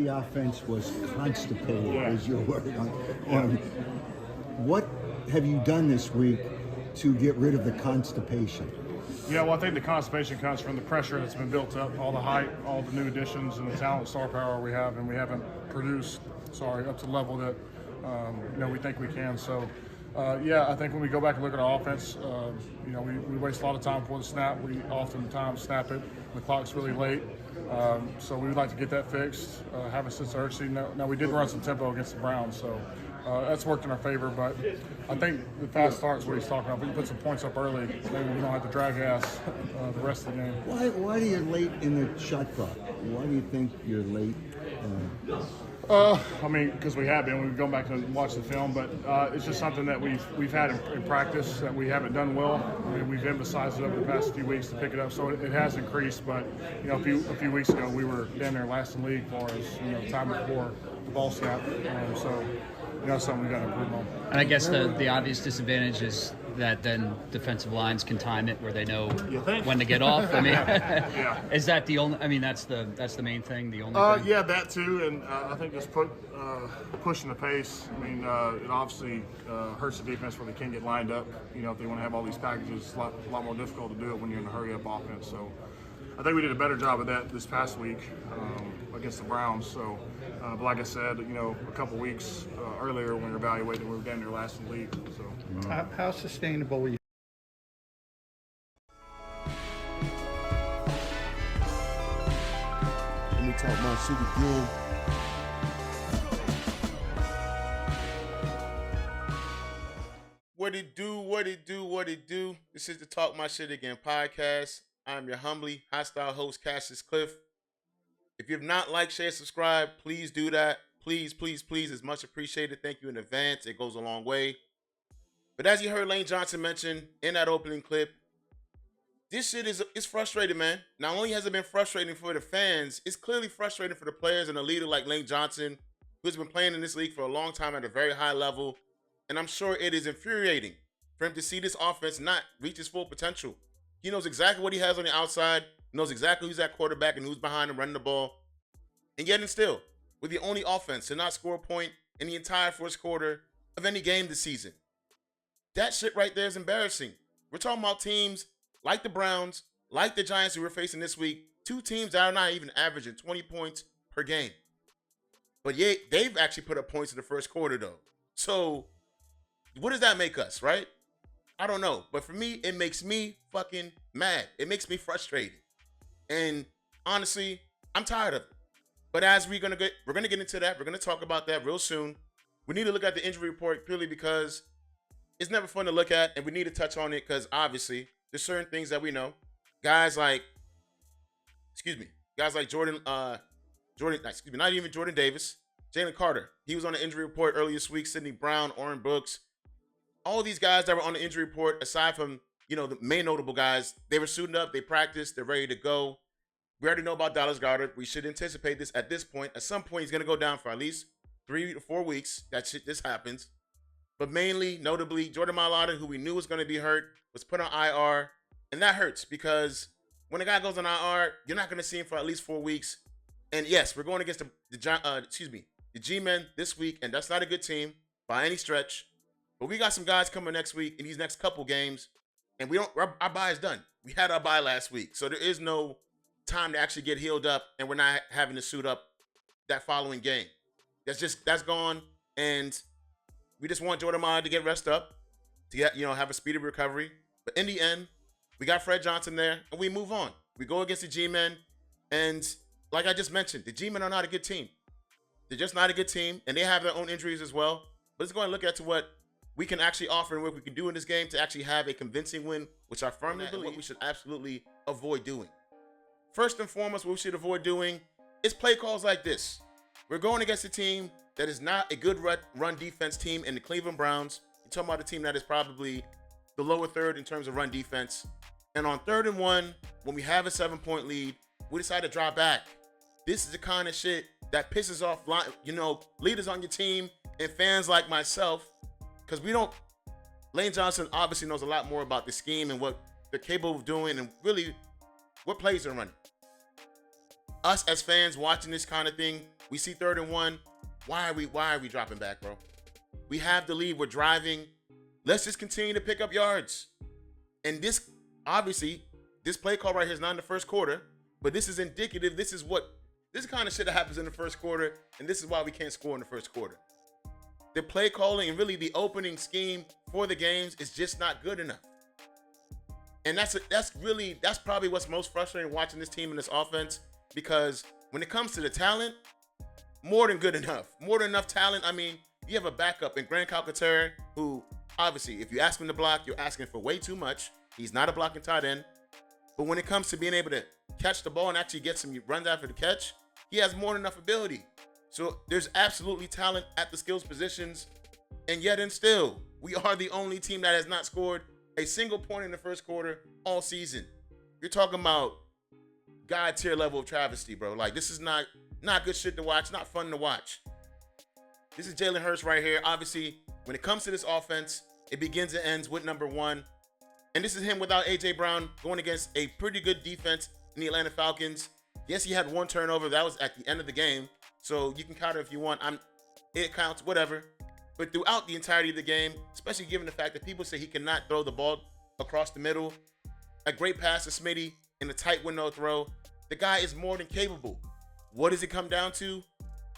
the offense was constipated, is your word. What have you done this week to get rid of the constipation? Yeah, well, I think the constipation comes from the pressure that's been built up, all the hype, all the new additions, and the talent, star power we have, and we haven't produced, up to the level that we think we can. So, I think when we go back and look at our offense, we waste a lot of time before the snap. We oftentimes snap it. The clock's really late. So we would like to get that fixed, have a sense of urgency. Now, we did run some tempo against the Browns, so that's worked in our favor. But I think the fast start's what he's talking about. If we put some points up early, maybe we don't have to drag ass the rest of the game. Why are you late in the shot clock? Why do you think you're late? Because we have been. We've gone back and watched the film, but it's just something that we've had in practice that we haven't done well. I mean, we've emphasized it over the past few weeks to pick it up, so it has increased. But a few weeks ago, we were down there last in the league as far as time before the ball snap. So that's something we got to improve on. And I guess the obvious disadvantage is that then defensive lines can time it where they know when to get off. I mean, is that the only? I mean, that's the main thing. The only thing? Yeah, that too, and I think just pushing the pace. I mean, it obviously hurts the defense where they can't get lined up. If they want to have all these packages, it's a lot more difficult to do it when you're in a hurry-up offense. So I think we did a better job of that this past week against the Browns. So, but like I said, a couple weeks earlier when we were evaluating, we were down there last in the league. So, how sustainable are you? Let me talk my shit again. What it do, what it do, what it do. This is the Talk My Shit Again podcast. I'm your humbly hostile host, Cassius Cliff. If you have not liked, share, subscribe, please do that. Please, please, please. It's much appreciated. Thank you in advance. It goes a long way. But as you heard Lane Johnson mention in that opening clip, this shit is frustrating, man. Not only has it been frustrating for the fans, it's clearly frustrating for the players and a leader like Lane Johnson, who's been playing in this league for a long time at a very high level. And I'm sure it is infuriating for him to see this offense not reach its full potential. He knows exactly what he has on the outside, knows exactly who's at quarterback and who's behind him running the ball. And yet and still, we're the only offense to not score a point in the entire first quarter of any game this season. That shit right there is embarrassing. We're talking about teams like the Browns, like the Giants who we're facing this week, two teams that are not even averaging 20 points per game. But yet, they've actually put up points in the first quarter, though. So, what does that make us, right? I don't know. But for me, it makes me fucking mad. It makes me frustrated. And honestly, I'm tired of it. But as we're gonna get into that. We're gonna talk about that real soon. We need to look at the injury report purely because it's never fun to look at, and we need to touch on it because obviously there's certain things that we know. Guys like Jordan, not even Jordan Davis, Jalen Carter. He was on the injury report earlier this week. Sidney Brown, Oren Brooks. All these guys that were on the injury report, aside from, the main notable guys, they were suiting up, they practiced, they're ready to go. We already know about Dallas Goedert. We should anticipate this at this point. At some point, he's going to go down for at least 3 to 4 weeks. This happens. But notably, Jordan Mailata, who we knew was going to be hurt, was put on IR. And that hurts because when a guy goes on IR, you're not going to see him for at least 4 weeks. And yes, we're going against the G-Men this week, and that's not a good team by any stretch. But we got some guys coming next week in these next couple games, and our bye is done. We had our bye last week, so there is no time to actually get healed up, and we're not having to suit up that following game. That's gone, and we just want Jordan Mailata to get rest up, to get have a speedy recovery. But in the end, we got Fred Johnson there, and we move on. We go against the G-Men, and like I just mentioned, the G-Men are not a good team. They're just not a good team, and they have their own injuries as well. But let's go and look at what we can actually offer and what we can do in this game to actually have a convincing win, which I firmly believe what we should absolutely avoid doing. First and foremost, what we should avoid doing is play calls like this. We're going against a team that is not a good run defense team in the Cleveland Browns. You're talking about a team that is probably the lower third in terms of run defense. And on 3rd and 1, when we have a 7-point lead, we decide to drop back. This is the kind of shit that pisses off, leaders on your team and fans like myself, because Lane Johnson obviously knows a lot more about the scheme and what they're capable of doing and really what plays they're running. Us as fans watching this kind of thing, We see 3rd and 1. Why are we dropping back, bro? We have the lead. We're driving. Let's just continue to pick up yards. And this, obviously, this play call right here is not in the first quarter, but this is indicative. This is kind of shit that happens in the first quarter, and this is why we can't score in the first quarter. The play calling and really the opening scheme for the games is just not good enough. And that's probably what's most frustrating watching this team and this offense, because when it comes to the talent, more than good enough. More than enough talent. I mean, you have a backup in Grant Calcaterra, who obviously, if you ask him to block, you're asking for way too much. He's not a blocking tight end. But when it comes to being able to catch the ball and actually get some runs after the catch, he has more than enough ability. So there's absolutely talent at the skills positions. And yet and still, we are the only team that has not scored a single point in the first quarter all season. You're talking about God tier level of travesty, bro. Like, this is not good shit to watch, not fun to watch. This is Jalen Hurts right here. Obviously, when it comes to this offense, it begins and ends with number 1. And this is him without A.J. Brown going against a pretty good defense in the Atlanta Falcons. Yes, he had 1 turnover. That was at the end of the game. So you can count it if you want. It counts, whatever. But throughout the entirety of the game, especially given the fact that people say he cannot throw the ball across the middle, a great pass to Smitty in a tight window throw, the guy is more than capable. What does it come down to?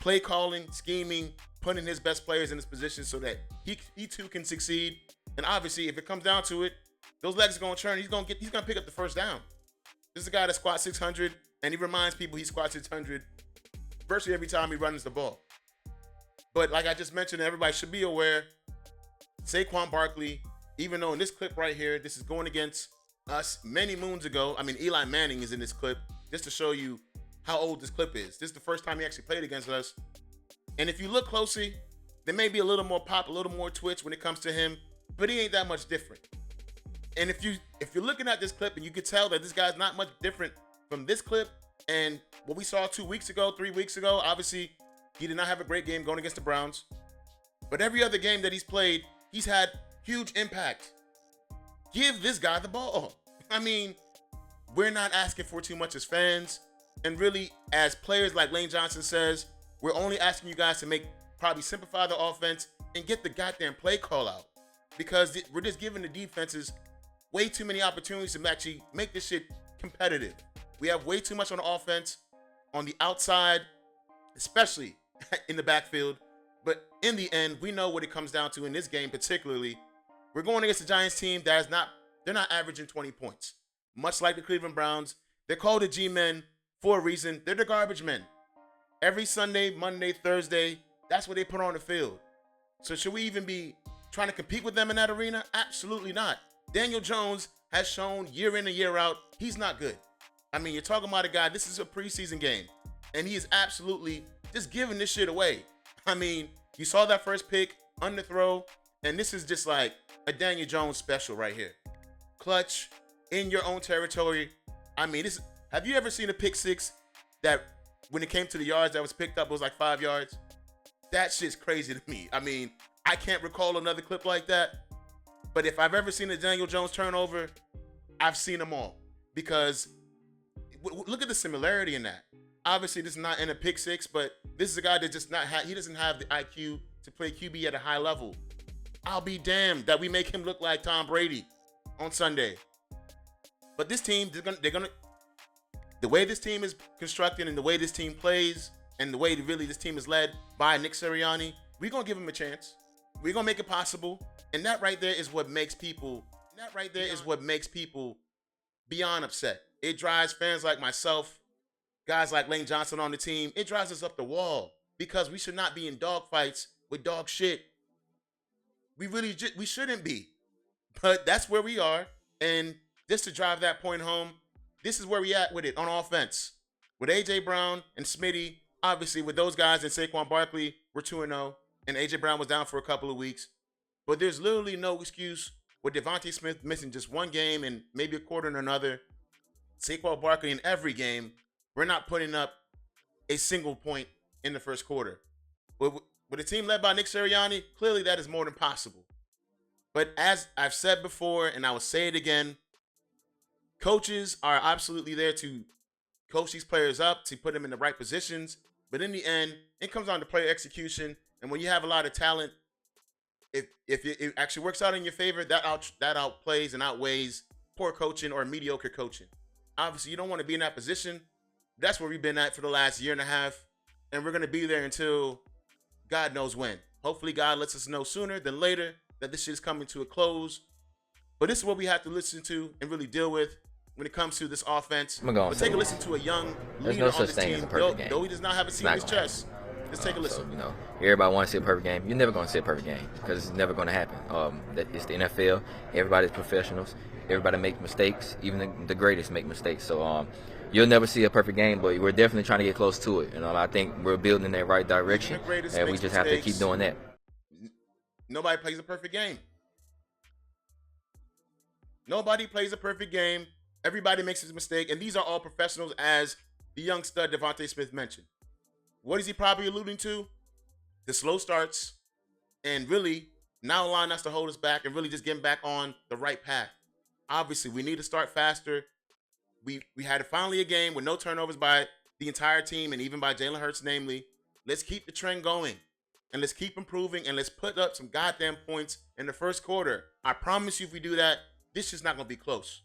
Play calling, scheming, putting his best players in his position so that he too can succeed. And obviously, if it comes down to it, those legs are going to churn. He's going to pick up the first down. This is a guy that squats 600, and he reminds people he squats 600 virtually every time he runs the ball. But like I just mentioned, everybody should be aware, Saquon Barkley, even though in this clip right here, this is going against us many moons ago. I mean, Eli Manning is in this clip, just to show you how old this clip is. This is the first time he actually played against us. And if you look closely, there may be a little more pop, a little more twitch when it comes to him, but he ain't that much different. And if you're looking at this clip and you could tell that this guy's not much different from this clip and what we saw 2 weeks ago, 3 weeks ago, obviously he did not have a great game going against the Browns. But every other game that he's played, he's had huge impact. Give this guy the ball. I mean, we're not asking for too much as fans. And really, as players like Lane Johnson says, we're only asking you guys to probably simplify the offense and get the goddamn play call out. Because we're just giving the defenses way too many opportunities to actually make this shit competitive. We have way too much on the offense, on the outside, especially in the backfield. But in the end, we know what it comes down to in this game particularly. We're going against a Giants team they're not averaging 20 points. Much like the Cleveland Browns, they're called the G-men for a reason. They're the garbage men. Every Sunday, Monday, Thursday, that's what they put on the field. So should we even be trying to compete with them in that arena? Absolutely not. Daniel Jones has shown year in and year out, he's not good. I mean, you're talking about a guy, this is a preseason game, and he is absolutely just giving this shit away. I mean, you saw that first pick, underthrow, and this is just like a Daniel Jones special right here. Clutch, in your own territory. I mean, have you ever seen a pick six that when it came to the yards that was picked up, it was like 5 yards? That shit's crazy to me. I mean, I can't recall another clip like that. But if I've ever seen a Daniel Jones turnover, I've seen them all. Because look at the similarity in that. Obviously, this is not in a pick six, but this is a guy that he doesn't have the IQ to play QB at a high level. I'll be damned that we make him look like Tom Brady on Sunday. But this team, the way this team is constructed and the way this team plays and the way really this team is led by Nick Sirianni, we're going to give him a chance. We're going to make it possible. And that right there is what makes people beyond upset. It drives fans like myself, guys like Lane Johnson on the team. It drives us up the wall because we should not be in dog fights with dog shit. We shouldn't be. But that's where we are. And just to drive that point home, this is where we at with it on offense. With A.J. Brown and Smitty, obviously with those guys and Saquon Barkley, we're 2-0. And A.J. Brown was down for a couple of weeks. But there's literally no excuse with Devontae Smith missing just one game and maybe a quarter in another. Saquon Barkley in every game, we're not putting up a single point in the first quarter. With a team led by Nick Sirianni, clearly that is more than possible. But as I've said before, and I will say it again, coaches are absolutely there to coach these players up, to put them in the right positions. But in the end, it comes down to player execution. And when you have a lot of talent, if it actually works out in your favor, that outplays and outweighs poor coaching or mediocre coaching. Obviously, you don't want to be in that position. That's where we've been at for the last year and a half, and we're going to be there until God knows when. Hopefully, God lets us know sooner than later that this shit is coming to a close. But this is what we have to listen to and really deal with when it comes to this offense. But take a listen to a young leader on this team, though he does not have a seat in his chest. Let's take a listen. So, you know, everybody wants to see a perfect game. You're never going to see a perfect game because it's never going to happen. It's the NFL. Everybody's professionals. Everybody makes mistakes. Even the greatest make mistakes. So you'll never see a perfect game, but we're definitely trying to get close to it. And I think we're building in that right direction, and we just have to keep doing that. Nobody plays a perfect game. Nobody plays a perfect game. Everybody makes his mistake, and these are all professionals, as the young stud Devontae Smith mentioned. What is he probably alluding to? The slow starts, and really not allowing us to hold us back and really just getting back on the right path. Obviously, we need to start faster. We had finally a game with no turnovers by the entire team and even by Jalen Hurts, namely. Let's keep the trend going, and let's keep improving, and let's put up some goddamn points in the first quarter. I promise you, if we do that, this is not going to be close.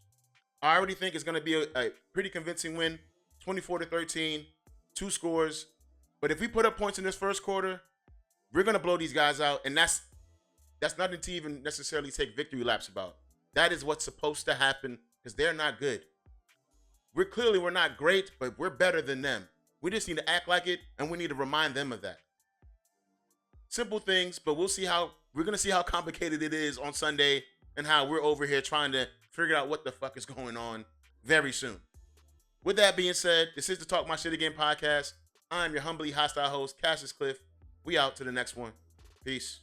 I already think it's going to be a pretty convincing win, 24-13, 2 scores. But if we put up points in this first quarter, we're going to blow these guys out, and that's nothing to even necessarily take victory laps about. That is what's supposed to happen because they're not good. We're not great, but we're better than them. We just need to act like it, and we need to remind them of that. Simple things, but we're going to see how complicated it is on Sunday and how we're over here trying to figure out what the fuck is going on very soon. With that being said, this is the Talk My Shit Again podcast. I'm your humbly hostile host, Cassius Cliff. We out to the next one. Peace.